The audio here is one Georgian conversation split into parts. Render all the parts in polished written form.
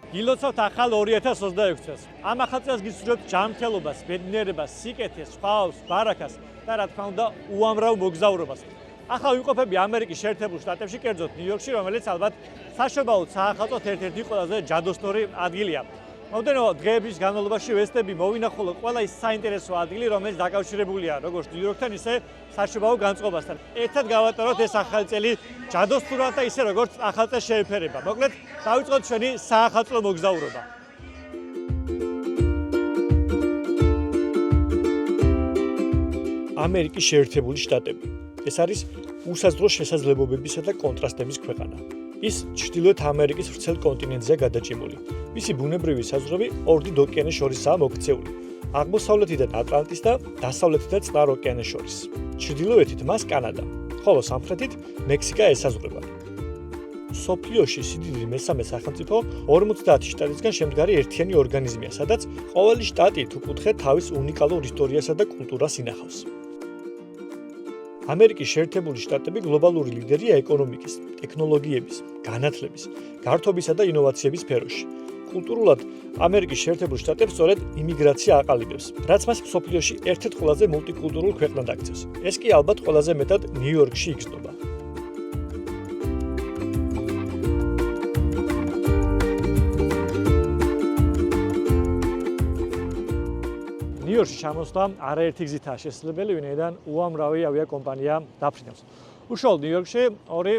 გილოცავთ ახალ 2026 წელს. ამ ახალ წელს გისურვებთ ჯანმრთელობას, ბედნიერებას, სიკეთეს, სხვაობს, ბარაქას და რა თქმა უნდა, უამრავ მოგზაურობას. ახლა ვიმყოფები ამერიკის შეერთებულ შტატებში, კერძოდ ნიუ-იორკში, რომელიც ალბათ საშობაოდ საახალწლოდ ერთ-ერთი ყველაზე ჯადოსნური ადგილია. მომდევნო დღეების განმავლობაში ვესტები მოვინახულო ყველა ის საინტერესო ადგილი, რომელიც დაკავშირებულია როგორც ნიუ-იორკთან, ისე საშობაო განწყობასთან. ერთად გავატაროთ ეს ახალი წელი ჯადოსნურად და ისე როგორც ახალ წელს შეეფერება. მოკლედ, დავიწყოთ ჩვენი საახალწლო მოგზაურობა. ამერიკის შეერთებული შტატები. ეს არის უსაზღვრო შესაძლებლობებისა და კონტრასტების ქვეყანა. ის ჩრდილოეთ ამერიკის ვრცელ კონტინენტზეა გადაჭიმული. მისი ბუნებრივი საზღვრები ორ დიდ ოკეანეს შორისაა მოქცეული. აღმოსავლეთიდან ატლანტის და დასავლეთიდან წყნარ ოკეანეს შორის. ჩრდილოეთით მას კანადა, ხოლო სამხრეთით მექსიკა ესაზღვრება. მსოფლიოში სიდიდით მესამე სახელმწიფო 50 შტატისგან შემდგარი ერთიანი ორგანიზმია, სადაც ყოველი შტატი თუ კუთხე თავის უნიკალურ ისტორიასა და კულტურას ინახავს. ამერიკის შეერთებული შტატები გლობალური ლიდერია ეკონომიკის, ტექნოლოგიების, განათლების, გართობისა და ინოვაციების სფეროში. კულტურულად ამერიკის შეერთებულ შტატებს სწორედ იმიგრაცია აყალიბებს, რაც მას მსოფლიოში ერთ-ერთ ყველაზე მულტიკულტურულ ქვეყნად აქცევს. ეს კი ალბათ ყველაზე მეტად ნიუ-იორკში იგრძნობა. ნიუ-იორკში ჩამოსვლა არაერთი გზითაა შესაძლებელი, ვინაიდან უამრავი ავიაკომპანია დაფრინავს. უშუალოდ ნიუ-იორკში ორი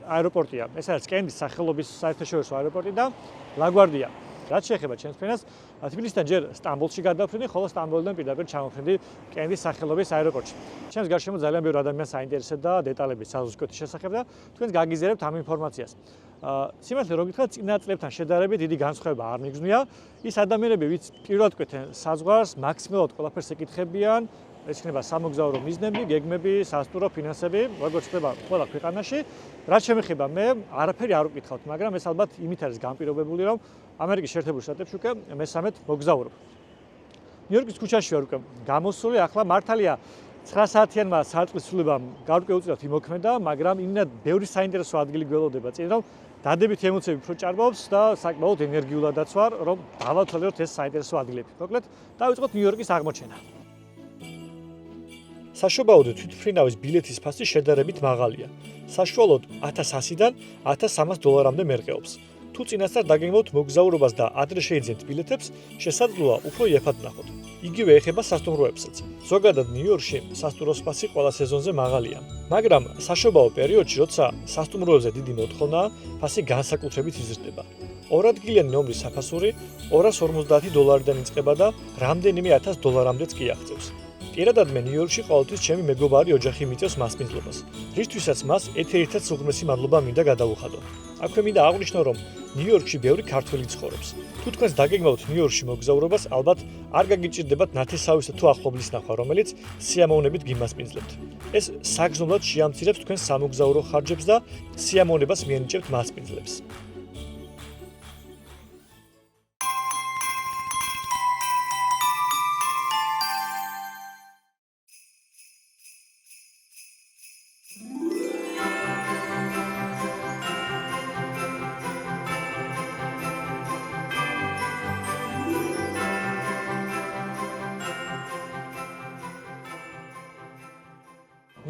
აეროპორტია. ეს არის კენდის სახელობის საერთაშორისო აეროპორტი და ლაგვარდია. რაც შეეხება ჩემს ფენას, თბილისიდან ჯერ სტამბოლში გადავფრინდი, ხოლო სტამბოლიდან პირდაპირ ჩამოვფრინდი კენდის სახელობის აეროპორტში. ჩემს გარშემო ძალიან ბევრი ადამიანს საინტერესებდა დეტალები საზღვარგარეთის შესახებ და თქვენს გაგიზიარებთ ამ ინფორმაციას. სიმართლე რომ გითხრათ, წინა წლებთან შედარებით დიდი განსხვავება არ მიგზნია. ის ადამიანები, ვინც პირველად კვეთენ საზღვარს, მაქსიმალურად ყველაფერს ეკითხებიან. ეს იქნება სამოგზაურო მიზნები, გეგმები, სასტუმრო, ფინანსები, როგორც ხდება ყველა ქვეყანაში. რაც შემეხება მე, არაფერი არ ვკითხავთ, მაგრამ ეს ალბათ იმით არის განპირობებული, რომ ამერიკის შეერთებულ შტატებში უკვე მესამედ მოგზაურობ. ნიუ-იორკის ქუჩაში ვარ უკვე გამოსული, ახლა მართალია 9 საათიანმა საწყისრულებამ გარკვეულწილად იმოქმედა, მაგრამ იმდენად ბევრი საინტერესო ადგილი გველოდება წინ, რომ დადებითი ემოციები უფრო ჭარბობს და საკმაოდ ენერგიულადაც ვარ, რომ დავათვალიეროთ ეს საინტერესო ადგილები. მოკლედ, დავიწყოთ ნიუ-იორკის აღმოჩენა. საშობაოდ თვითმფრინავის ბილეთის ფასი შედარებით მაღალია. საშუალოდ 1100-დან 1300 დოლარამდე მერყეობს. თუ წინასწარ დაგეგმოთ მოგზაურობას და ადრე შეიძენთ ბილეთებს, შესაძლოა უფრო იაფად ნახოთ. იგივე ეხება სასტუმროებსაც. ზოგადად ნიუ-იორკში სასტუმროს ფასი ყველა სეზონზე მაღალია. მაგრამ საშობაო პერიოდში, როცა სასტუმროებზე დიდი მოთხოვნაა, ფასი განსაკუთრებით იზრდება. ორადგილიანი ნომრის საფასური 250 დოლარიდან იწყება და რამდენიმე 1000 დოლარამდეც კი აღწევს. პირადად მე ნიუ-იორკში ყოველთვის ჩემი მეგობარი ოჯახი მიწევს მასპინძლობას, რისთვისაც მას ერთ-ერთად სუღმესი მადლობა მინდა გადაუხადო. აქვე მინდა აღვნიშნო, რომ ნიუ-იორკში ბევრი ქართველი ცხოვრობს. თუ თქვენს დაგეგმავთ ნიუ-იორკში მოგზაურობას, ალბათ არ გაგიჭირდებათ ნათესავისა თუ ახლობლის ნახვა, რომელიც სიამოვნებით გიმასპინძლებთ. ეს საგრძნობლად შეამცირებს თქვენს სამოგზაურო ხარჯებს და სიამოვნებას მიენიჭებთ მასპინძლებს.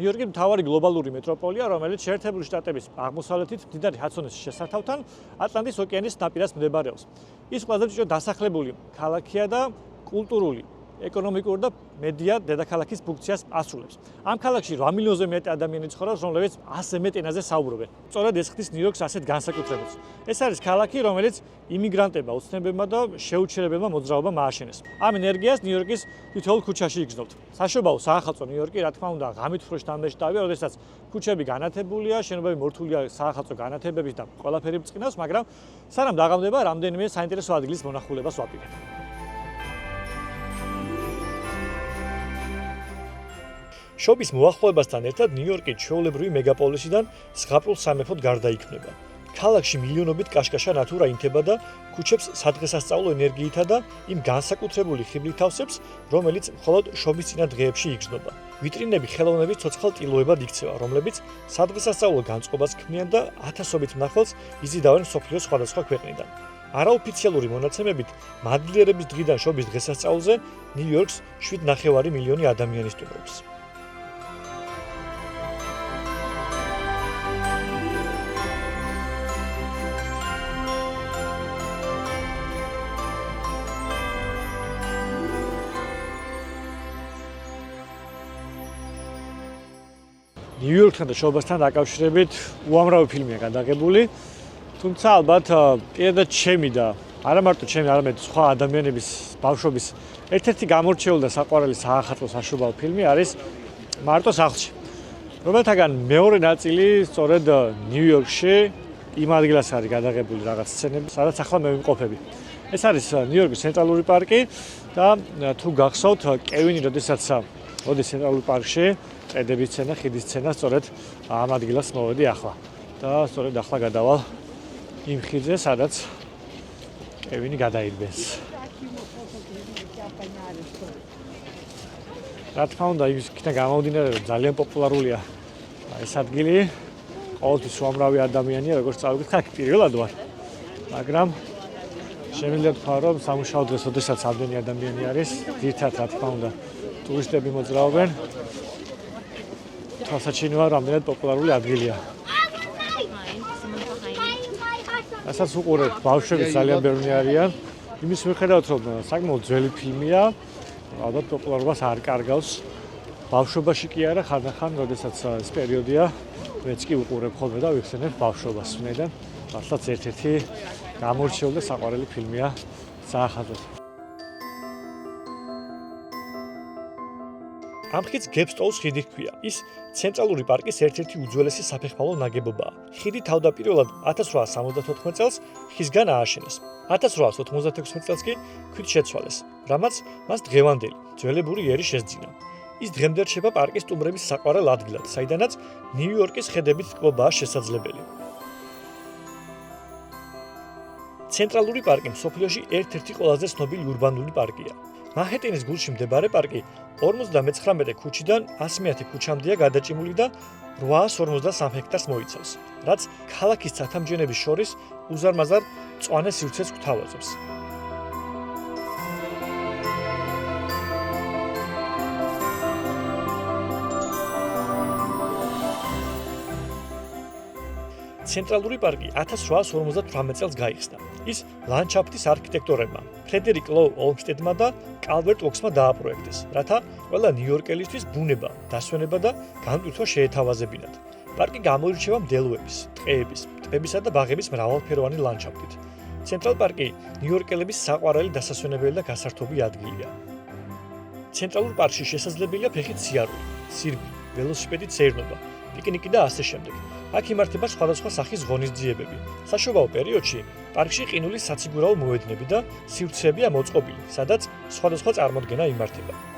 ნიუ-იორკი მთავარი გლობალური მეტროპოლია, რომელიც შეერთებული შტატების აღმოსავლეთით მდინარე ჰადსონის შესართავთან ატლანტის ოკეანის ნაპირას მდებარეობს. ის ყველაზე მჭიდროდ დასახლებული ქალაქია და კულტურული, ეკონომიკური და მედია დედაქალაქის ფუნქციას ასრულებს. ამ ქალაქში 8 მილიონზე მეტი ადამიანი ცხოვრობს, რომლებიც 100 მეტ ენაზე საუბრობენ. სწორედ ეს ხდის ნიუ-იორკს ასეთ განსაკუთრებულს. ეს არის ქალაქი, რომელიც იმიგრანტებმა, უცნობებმა და შეუჩერებელმა მოძრაობამ ააშენეს. ამ ენერგიას ნიუ-იორკის თითოეულ ქუჩაში იგრძნობთ. საშობაო საახალწლო ნიუ-იორკი, რა თქმა უნდა, ღამით უფრო შთამბეჭდავია, როდესაც ქუჩები განათებულია, შენობები მორთულია საახალწლო განათებებით და ყველაფერი მწყინავს, მაგრამ სანამ დაღამდება, რამდენიმე საინტერესო ადგილის მონახულებას ვაპირებ. შობის მოახლოებასთან ერთად ნიუ-იორკი ჩვეულებრივი მეგაპოლისიდან ზღაპრულ სამეფოდ გარდაიქმნება. ქალაქში მილიონობით კაშკაშა ნატურა ინთება და ქუჩებს სადღესასწაულო ენერგიითა და იმ განსაკუთრებული ხიბლით ავსებს, რომელიც მხოლოდ შობისწინა დღეებში იგრძნობა. ვიტრინები ხელოვნების ცოცხალ ტილოებად იქცევა, რომლებიც სადღესასწაულო განწყობას ქმნიან და ათასობით მნახველს იზიდავენ მსოფლიოს სხვადასხვა ქვეყნიდან. არაოფიციალური მონაცემებით, მადლიერების დღიდან შობის დღესასწაულზე ნიუ-იორკს 7,5 მილიონი ადამიანი სტუმრობს. ნიუ-იორკთან და შობასთან დაკავშირებით უამრავი ფილმია გადაღებული. თუმცა ალბათ პირადად ჩემი და არა მარტო ჩემი, არამედ სხვა ადამიანების ბავშვობის ერთ-ერთი გამორჩეული და საყვარელი საახალწლო საშობაო ფილმი არის მარტო სახლში. რომელთაგან მეორე ნაწილი სწორედ ნიუ-იორკში იმ ადგილას არის გადაღებული რაღაც სცენები, სადაც ახლა მე ვიმყოფები. ეს არის ნიუ-იორკის ცენტრალური პარკი და თუ გახსოვთ, კევინი როდესაც მოდის ცენტრალურ პარკში, წედების სცენა, ხიდის სცენა სწორედ ამ ადგილას მოვედი ახლა. და სწორედ ახლა გადავალ იმ ხიდზე, სადაც კევინი გადაირბეს. რა თქმა უნდა, იქიდან გამომდინარე, რომ ძალიან პოპულარულია ეს ადგილი. ყოველთვის უამრავი ადამიანია, როგორც წავიკითხე, აქ პირველად ვარ. მაგრამ შემიძლია თქვა, რომ სამუშაო დღეს, როდესაც ამდენი ადამიანი არის, ძირითადად რა თქმა უნდა, ტურისტები მოძრაობენ. თვალსაჩინოა, რომ ამდენად პოპულარული ადგილია. ასაც უყურებ, ბავშვები ძალიან ბევრი არიან. იმის მიუხედავად, რომ საკმაოდ ძველი ფილმია, ალბათ პოპულარობას არ კარგავს. ბავშვობაში კი არა, ხანდახან, როდესაც ეს პერიოდია, მეც კი უყურებ ხოლმე და ვიხსენებ ბავშვობას. ვინაიდან მართლაც ერთ-ერთი გამორჩეული და საყვარელი ფილმია საახალწლოდ. ამ ხიდს გებსტოუს ხიდი ჰქვია. ის ცენტრალური პარკის ერთ-ერთი უძველესი საფეხმავლო ნაგებობაა. ხიდი თავდაპირველად 1874 წელს ხისგან ააშენეს. 1896 წელს კი ქვით შეცვალეს, რამაც მას დღევანდელი ძველებური ერი შესძინა. ის დღემდე რჩება პარკის სტუმრების საყვარელ ადგილად, საიდანაც ნიუ-იორკის ხედებით ტკბობაა შესაძლებელი. ცენტრალური პარკი მსოფლიოში ერთ-ერთი ყველაზე ცნობილი ურბანული პარკია. მანჰეტენის გულში მდებარე პარკი 59 ქუჩიდან 100 ქუჩამდეა გადაჭიმული და 853 ჰექტარს მოიცავს, რაც ქალაქის ცათამბჯენების შორის უზარმაზარ მწვანე სივრცეს გვთავაზობს. ცენტრალური პარკი 1858 წელს გაიხსნა. ის ლანდშაფტის არქიტექტორებმა ფრედერიკ ლოუ ოლმსტედმა და კალბერტ ოქსმა დააპროექტეს, რათა ყველა ნიუ-იორკელისთვის ბუნება, დასვენება და განტვირთვა შეეთავაზებინათ. პარკი გამოირჩევა მდელოების, ტყეების, ტბებისა და ბაღების მრავალფეროვანი ლანდშაფტით. ცენტრალ პარკი ნიუ-იორკელების საყვარელი დასასვენებელი და გასართობი ადგილია. ცენტრალურ პარკში შესაძლებელია ფეხით სიარული, სირბილი, ველოსიპედით სეირნობა, პიკნიკი და ასე შემდეგ. აქ იმართება სხვადასხვა სახის ღონისძიებები. საშობაო პერიოდში პარკში ყინულის საციგურაო მოედნები და სივრცეებია მოწყობილი, სადაც სხვადასხვა წარმოდგენა იმართება.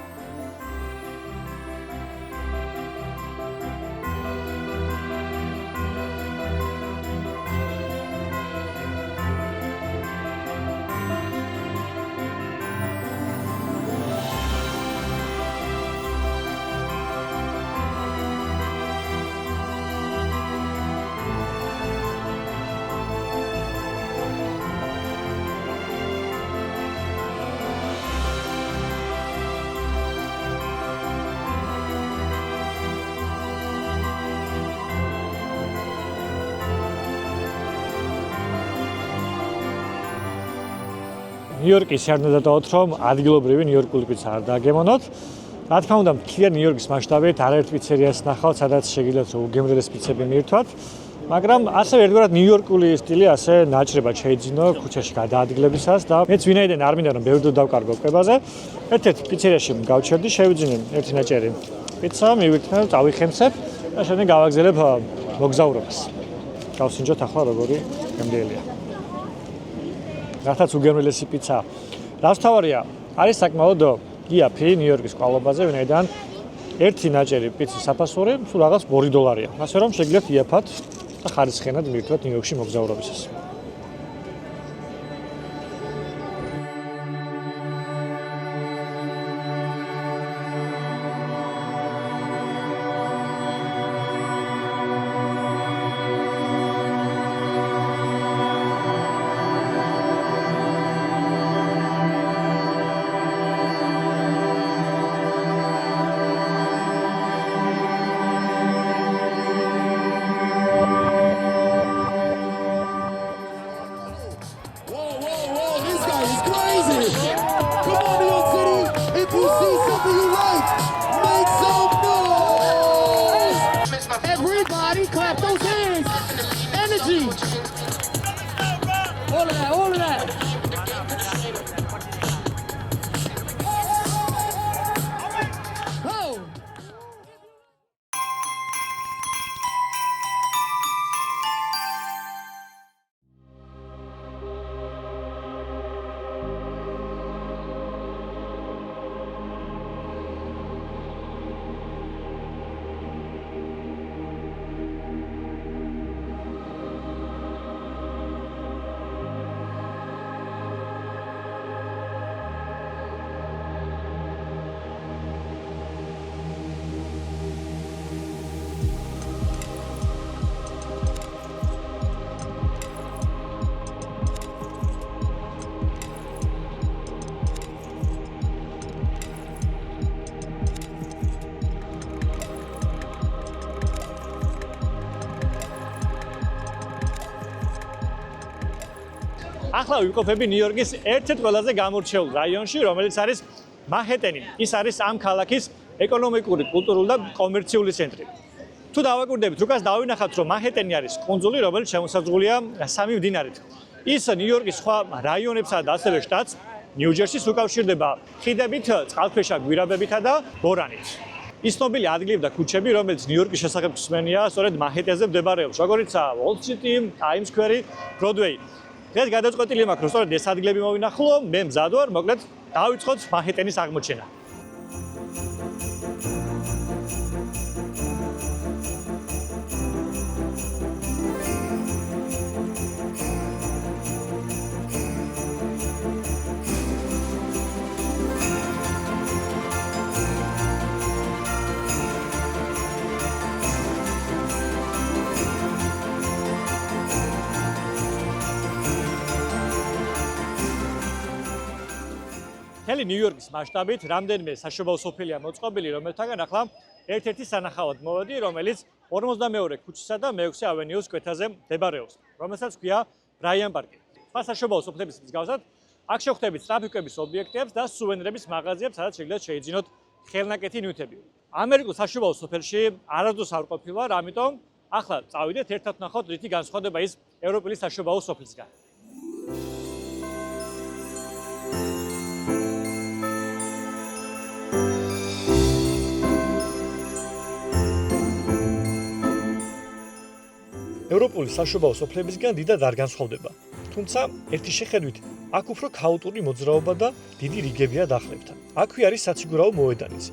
ნიუ-იორკის არ უნდა დატოვოთ, რომ ადგილობრივი ნიუ-იორკული პიცა არ დააგემონოთ. რა თქმა უნდა, მთლიან ნიუ-იორკის მასშტაბით არაერთ პიცერიას ნახავთ, სადაც შეგიძლიათ უგემრიელეს პიცები მიირთვათ. მაგრამ ასევე ერთგვარად ნიუ-იორკული სტილი ასე ნაჭრებად შეიძინო ქუჩაში გადაადგილებისას და მეც ვინაიდან არ მინდა რომ ბევრ დრო დავკარგო კვებაზე, ერთ-ერთ პიცერიაში გავჩერდი, შევიძინე ერთი ნაჭერი პიცა, მივირთმევ, წავიხემსებ და შემდეგ გავაგზავნებ მოგზაურობას. გავსინჯოთ ახლა როგორი გემრიელია. რათაც უგემრიელესი პიცა. რასთავარია, არის საკმაოდ იაფი ნიუ-იორკის კვალობაზე, ვინაიდან ერთი ნაჭერი პიცის საფასური სულ რაღაც $2. ასე რომ შეგიძლიათ იაფად და ხარისხიანად მიირთვათ ნიუ-იორკში მოგზაურობისას. ახლა ვიმყოფები ნიუ-იორკის ერთ-ერთ ყველაზე გამორჩეულ რაიონში, რომელიც არის მანჰეტენი. ის არის ამ ქალაქის ეკონომიკური, კულტურული და კომერციული ცენტრი. თუ დავაკვირდებით, უკაც დავინახავთ, რომ მანჰეტენი არის კუნძული, რომელიც შემოსაზღვრულია 3 მდინარით. ის ნიუ-იორკის სხვა რაიონებსა და ასევე შტატს ნიუ-ჯერსის უკავშირდება ხიდებით, წყალქვეშა გვირაბებითა და ბორანით. ის ცნობილი ადგილები და ქუჩები, რომელიც ნიუ-იორკის შესახებ ხსმენია, სწორედ მანჰეტენზე მდებარეობს, როგორიცაა Wall-Street, Times Square, Broadway. დღეს გადაწყვეტილი მაქვს, რომ სწორედ ეს ადგილები მოვინახულო, მე მზად ვარ, მოკლედ დავიწყოთ მანჰეტენის აღმოჩენა. მთელი ნიუ-იორკის მასშტაბით რამდენიმე საშობაო სოფელია მოწყობილი, რომელთაგან ახლა ერთ-ერთი სანახავად მოვედი, რომელიც 42 ქუჩისა და მე-6 ავენიუს კვეთაზე მდებარეობს, რომელსაც ჰქვია ბრაიან პარკი. სხვა საშობაო სოფლების მსგავსად, აქ შეხვდებით ტრაფიკების ობიექტებს და სუვენირების მაღაზიებს, სადაც შეგიძლიათ შეიძინოთ ხელნაკეთი ნივთები. ამერიკულ საშობაო სოფელში არასდროს არ ყოფილვარ, ამიტომ ახლა წავიდეთ ერთად ვნახოთ, რითი განსხვავდება ის ევროპელი საშობაო სოფლისგან. ევროპული საშობაო სოფლებისგან დიდად არ განსხვავდება. თუმცა, ერთი შეხედვით, აქ უფრო ქაოტური მოძრაობა და დიდი რიგებია დახლებთან. აქვე არის საციგურაო მოედანიც,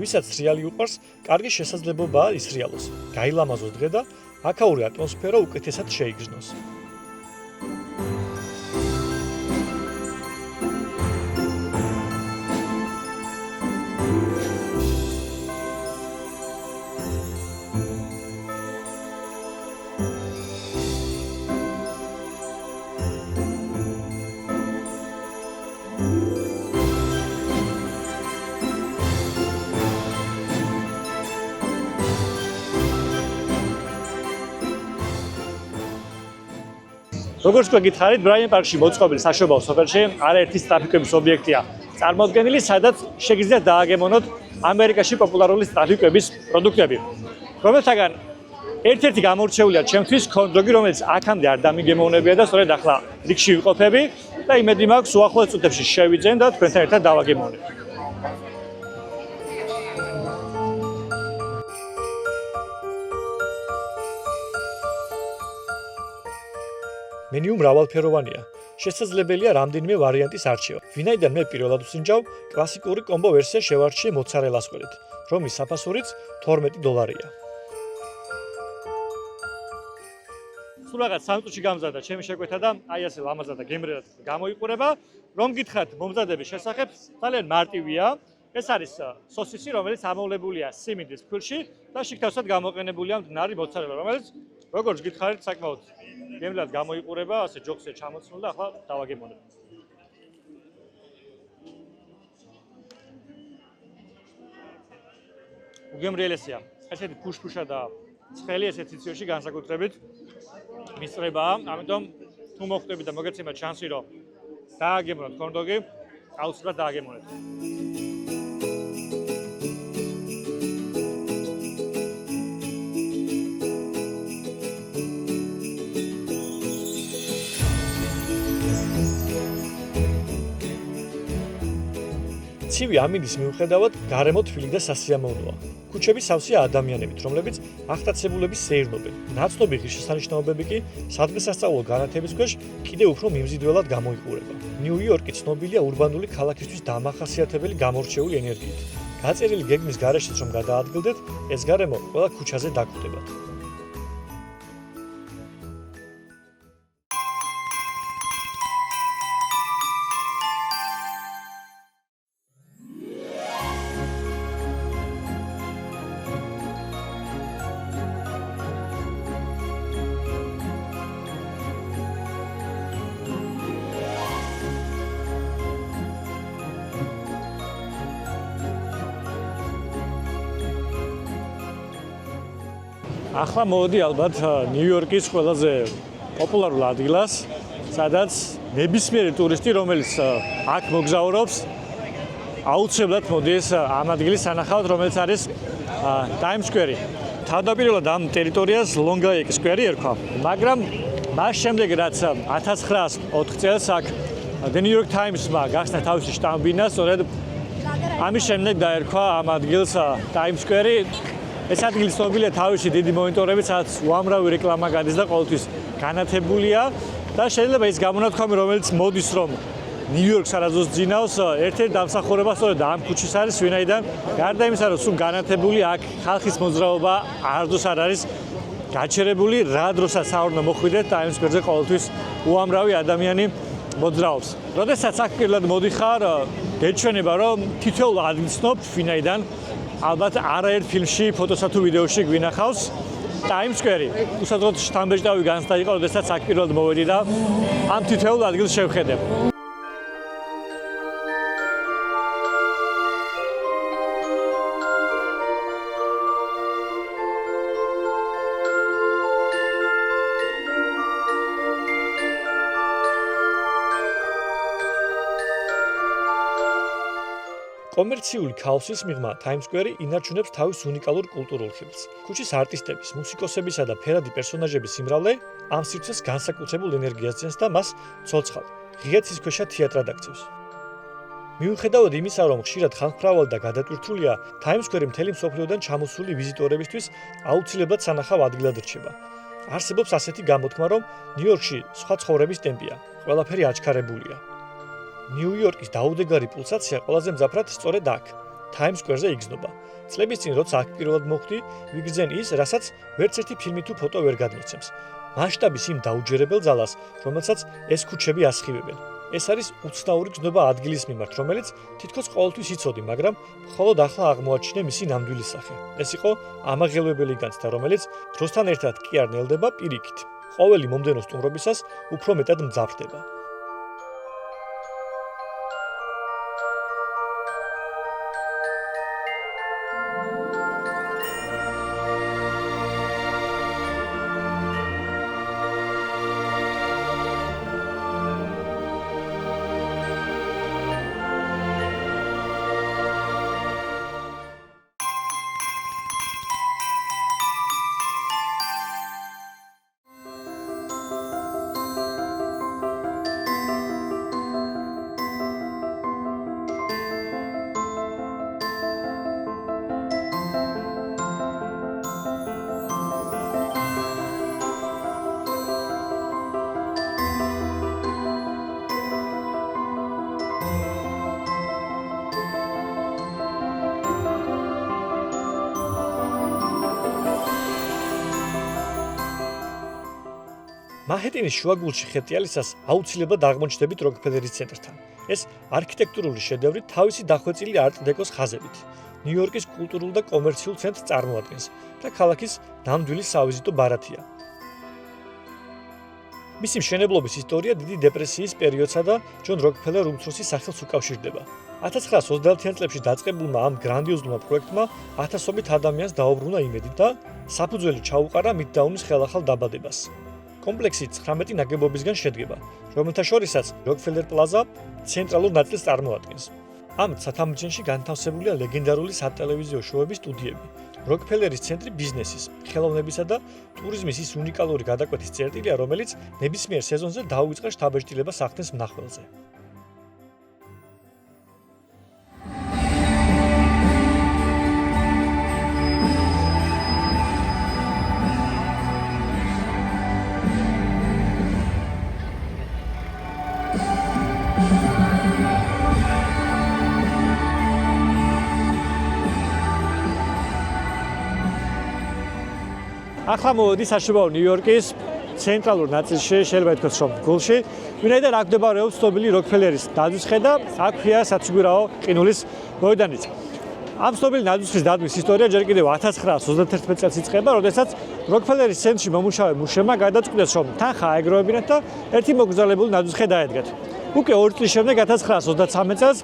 ვისაც სრიალი უყვარს, კარგი შესაძლებლობაა ისრიალოს, გაილამაზოს დღე და აქაური ატმოსფერო უკეთესად შეიგრძნოს. როგორც გითხარით, ბრაიან პარკში მოწყობილ საშობაო სოფელში არაერთი ტრაფიკების ობიექტია წარმოდგენილი, სადაც შეგიძლიათ დააგემონოთ ამერიკაში პოპულარული ტრაფიკების პროდუქტები. რომელთაგან ერთ-ერთი გამორჩეულია ჩემთვის ქონდოგი, რომელიც აქამდე არ დამიგემოვნებია და სწორედ ახლა რიგში ვიყოფები და იმედი მაქვს უახლოეს წუთებში შევიძენ და თქვენთან ერთად დავაგემოვნებ. მენიუ მრავალფეროვანია. შესაძლებელია რამდენიმე ვარიანტის არჩევა. ვინაიდან მე პირველად ვსინჯავ, კლასიკური კომბო ვერსია შევარჩიე მოცარელას ყველით, რომლის საფასურიც $12. სულ რაღაც 3 წუთში გამზადა ჩემი შეკვეთა და აი ასე ლამაზად და გემრიელად გამოიყურება. რომ გითხრათ მომზადების შესახებ, ძალიან მარტივია. ეს არის სოსისი, რომელიც ამოვლებულია სიმინდის ფქვილში და შიგთავსად გამოყენებულია მდნარი მოცარელა, რომელიც როგორც გითხარით, საკმაოდ გემრიელად გამოიყურება, ასე ჯოხზე ჩამოცნულ და ახლა დავაგემოვნებ. უგემრიელესია. ესეთი ფუშფუშა და ცხელი ესეთი ციოში განსაკუთრებით მისწრებაა, ამიტომ თუ მოხვდებით და მოგეცემათ შანსი, რომ დააგემოვნოთ ქონდოგი, აუცილებლად დააგემოვნეთ. ცივი ამინდის მიუხედავად გარემო თბილი და სასიამოვნოა. ქუჩები სავსეა ადამიანებით, რომლებიც აღტაცებულების სეირნობენ. ნაცნობი ღირსშესანიშნაობები კი სადღესასწაულო განათების ქვეშ კიდევ უფრო მიმზიდველად გამოიყურება. ნიუ-იორკი ცნობილია ურბანული ქალაქისთვის დამახასიათებელი გამორჩეული ენერგიით. გაწერილი გეგმის გარეშეც რომ გადაადგილდეთ, ეს გარემო ყველა ქუჩაზე დაგხვდებათ. ახლა მოვედი ალბათ ნიუ-იორკის ყველაზე პოპულარულ ადგილას, სადაც ნებისმიერი ტურისტი, რომელიც აქ მოგზაურობს, აუცილებლად მოდის ამ ადგილის სანახავად, რომელიც არის Times Square. თავდაპირველად ამ ტერიტორიას Long Lake Square ერქვა, მაგრამ მას შემდეგ, რაც 1904 წელს აქ The New York Times-მა გახსნა თავისი შტამბინა, სწორედ ამის შემდეგ დაერქვა ამ ადგილს Times Square. ეს ადგილი ცნობილია თავისი დიდი მონიტორებით, სადაც უამრავი რეკლამა გადის და ყოველთვის განათებულია და შეიძლება ის გამონათქვამი, რომელიც მოდის, რომ ნიუ-იორკს არასდროს ძინავს, ერთ-ერთი დამსახურება სწორედ ამ ქუჩის არის, ვინაიდან გარდა იმისა, რომ სულ განათებული აქ ხალხის მოძრაობა არასდროს არ არის გაჩერებული, რა დროსაც არ უნდა მოხვიდეთ Times Square-ზე ყოველთვის უამრავი ადამიანი მოძრაობს. როდესაც აქ პირველად მოდიხარ, გეჩვენება, რომ თითოეულ ადგილს ცნობ, ვინაიდან ალბათ არაერთ ფილმში, ფოტოსა თუ ვიდეოში გვინახავს Times Square. უსაძღოდ შთამბეჭდავი განცდა იყო, როდესაც აქ პირველად მოვედი და ამ თითოეულ ადგილს შევხედე. კომერციული ქაოსის მიღმა Times Square ინარჩუნებს თავის უნიკალურ კულტურულ ხილს. ქუჩის არტისტების, მუსიკოსებისა და ფერადი პერსონაჟების სიმრავლე ამ სივრცეს განსაკუთრებულ ენერგიას ძენს და მას ცოცხალ, ღია ცისქვეშა თეატრად აქცევს. მიუხედავად იმისა, რომ ხშირად ხალხმრავალი და გადატვირთულია, Times Square მთელი მსოფლიოდან ჩამოსული ვიზიტორებისთვის აუცილებლად სანახავ ადგილად რჩება. არსებობს ასეთი გამოთქმა, რომ ნიუ-იორკში სხვა ცხოვრების ტემპია, ყველაფერი აჩქარებულია. ნიუ-იორკის დაუდეგარი პულსაცია ყველაზე მძაფრად სწორედ აქ, Times Square-ზე იგრძნობა. წლების წინ, როცა აქ პირველად მოხვდი, ვიგრძენ ის, რასაც ვერც ერთი ფილმი თუ ფოტო ვერ გადმოცემს. მასშტაბის იმ დაუჯერებელ ძალას, რომელსაც ეს ქუჩები ასხივებენ. ეს არის უცნაური გრძნობა ადგილის მიმართ, რომელიც თითქოს ყოველთვის იცოდი, მაგრამ მხოლოდ ახლა აღმოაჩინე მისი ნამდვილი სახე. ეს იყო ამაღელვებელი განცდა, რომელიც დროსთან ერთად კი არ ნელდება პირიქით. ყოველი მომდენო სტუმრობისას უფრო მეტად მძაფრდება. მანჰეტენის შუაგულში ხეტიალისას აუცილებლად აღმოჩნდებით როკფელერის ცენტრთან. ეს არქიტექტურული შედევრი თავისი დახვეწილი არტ-დეკოს ხაზებით ნიუ-იორკის კულტურულ და კომერციულ ცენტრს წარმოადგენს და ქალაქის ნამდვილი სავიზიტო ბარათია. მისი მშენებლობის ისტორია დიდი დეპრესიის პერიოდსა და ჯონ როკფელერ უმცროსის სახელს უკავშირდება. 1930-იან წლებში დაწყებულმა ამ გრანდიოზულმა პროექტმა ათასობით ადამიანს დაუბრუნა იმედი და საფუძველი ჩაუყარა მიდდაუნის ხელახალ დაბადებას. კომპლექსი 19 ნაგებობისგან შედგება, რომელთა შორისაც როკფელერ პლაზა ცენტრალურ ნაწილს წარმოადგენს. ამ სათამბჯენში განთავსებულია ლეგენდარული სატელევიზიო შოუების სტუდიები, როკფელერის ცენტრი ბიზნესის, ხელოვნებისა და ტურიზმის ის უნიკალური გადაკვეთის წერტილია, რომელიც ნებისმიერ სეზონზე დაუვიწყებს შთაბეჭდილებას ახდენს მნახველზე. ახლა მოვედი საშუალო ნიუ-იორკის ცენტრალურ ნაწილში, შეიძლება ითქვას, რომ გულში, ვინაიდან აქ მდებარეობს ცნობილი როკფელერის ნაძვისხე და აქვეა საციგურაო ყინულის მოედანიც. ამ ცნობილი ნაძვისხის დადგმის ისტორია ჯერ კიდევ 1931 წელს იწყება, როდესაც როკფელერის ცენტრში მომუშავე მუშებმა გადაწყვიტეს, რომ თანხა აეგროვებინათ და ერთი მოგზაურებული ნაძვისხე დაედგათ. უკვე 2 წლის შემდეგ 1933 წელს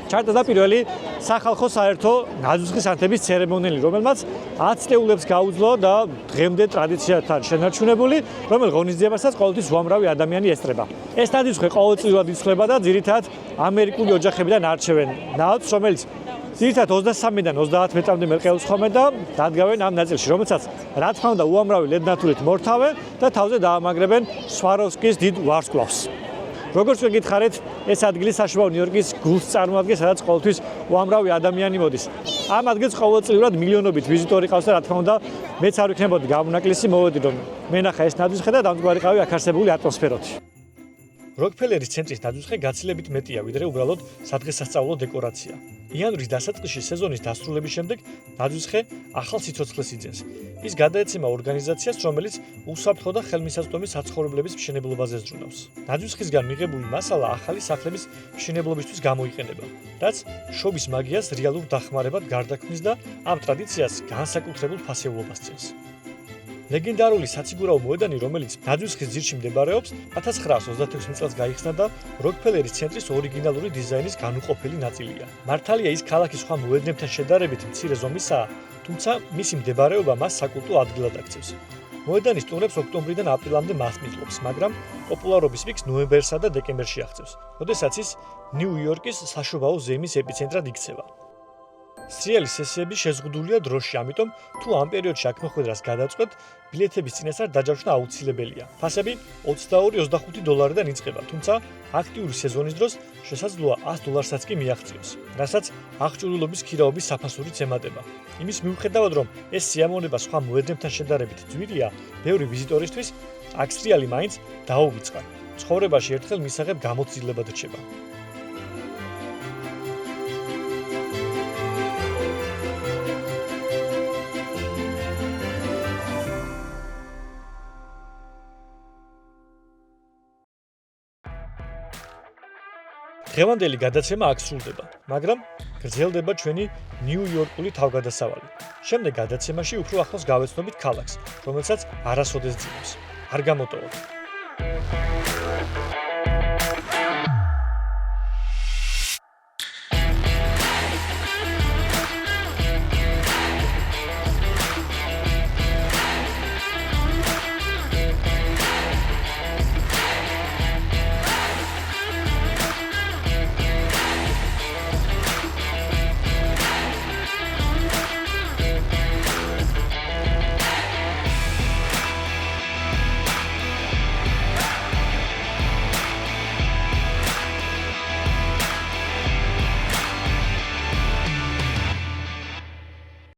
ჩატარდა და პირველი სახალხო საერთო ნაძვისხის ანთების ცერემონიალი, რომელმაც 10 წლეულებს გაუძლო და დღემდე ტრადიციათან შენარჩუნებული, რომელ ღონისძიებასაც ყოველთვის უამრავი ადამიანი ესწრება. ეს ნაძვისხე ყოველწლიურად იცვლება და ძირითადად ამერიკული ოჯახებიდან არჩევენ ნაძვს, რომელიც ძირითადად 23-დან 30 მეტრამდე მერყეობს ხოლმე და დადგავენ ამ ნაწილში, რომელსაც რა თქმა უნდა უამრავი ლედნათურით მორთავენ და თავზე დაამაგრებენ სვაროვსკის დიდ ვარსკვლავს. როგორც გითხარით, ეს ადგილი საშუალო ნიუ-იორკის გულს წარმოადგენს, სადაც ყოველთვის უამრავი ადამიანი მოდის. ამ ადგილს ყოველწლიურად მილიონობით ვიზიტორი ყავს და რა თქმა უნდა, მეც არ ვიქნებოდი გამონაკლისი, მოვედი რომ მენახა ეს ნაძვისხე და დამდგარიყავი აქ არსებული ატმოსფეროთი. როკფელერის ცენტრის ნაძვისხე გაცილებით მეტია, ვიდრე უბრალოდ სადღესასწაულო დეკორაცია. იანვრის დასაწყისში სეზონის დასრულების შემდეგ ნაძვისხე ახალ სიცოცხლეს იძენს. ის გადაეცემა ორგანიზაციას, რომელიც უსაფრთხო და ხელმისაწვდომი საცხოვრებლების მშენებლობაზე ზრუნავს. ნაძვისხისგან მიღებული მასალა ახალი სახლების მშენებლობისთვის გამოიყენება, რაც შობის მაგიას რეალურ დახმარებად გარდაქმნის და ამ ტრადიციას განსაკუთრებულ ფასეულობას წევს. ლეგენდარული საციგურაო მოედანი, რომელიც ნაძვისხის ძირში მდებარეობს, 1936 წელს გაიხსნა და როკფელერის ცენტრის ორიგინალური დიზაინის განუყოფელი ნაწილია. მართალია ის ქალაქის სხვა მოედნებთან შედარებით მცირე ზომისაა, თუმცა მისი მდებარეობა მას საკულტო ადგილად აქცევს. მოედანის ტურებს ოქტომბრიდან აპრილამდე მასპინძლობს, მაგრამ პოპულარობის პიკს ნოემბერსა და დეკემბერში აღწევს, როდესაც ის ნიუ-იორკის საშობაო ზეიმის ეპიცენტრად იქცევა. სრიალის სესიები შეზღუდულია დროში, ამიტომ თუ ამ პერიოდში აქ მოხვედრას გადაწყვეტ, ბილეთების წინასწარ დაჯავშნა აუცილებელია. ფასები $22-25-დან იწყება, თუმცა აქტიური სეზონის დროს შესაძლოა $100-საც კი მიაღწიოს, რასაც აღჭურვილობის ქირაობის საფასურიც ემატება. იმის მიუხედავად, რომ ეს სიამოვნება სხვა მოედნებთან შედარებით ძვირია, ბევრი ვიზიტორისთვის აქ სრიალი მაინც დაუვიწყარ. ცხოვრებაში ერთხელ მისაღებ გამოცდილებად რჩება. დღევანდელი გადაცემა აქ სრულდება, მაგრამ გრძელდება ჩვენი ნიუ-იორკული თავგადასავალი. შემდეგ გადაცემაში უფრო ახლოს გავეცნობით ქალაქს, რომელსაც არასოდეს ძინავს. არ გამოტოვოთ.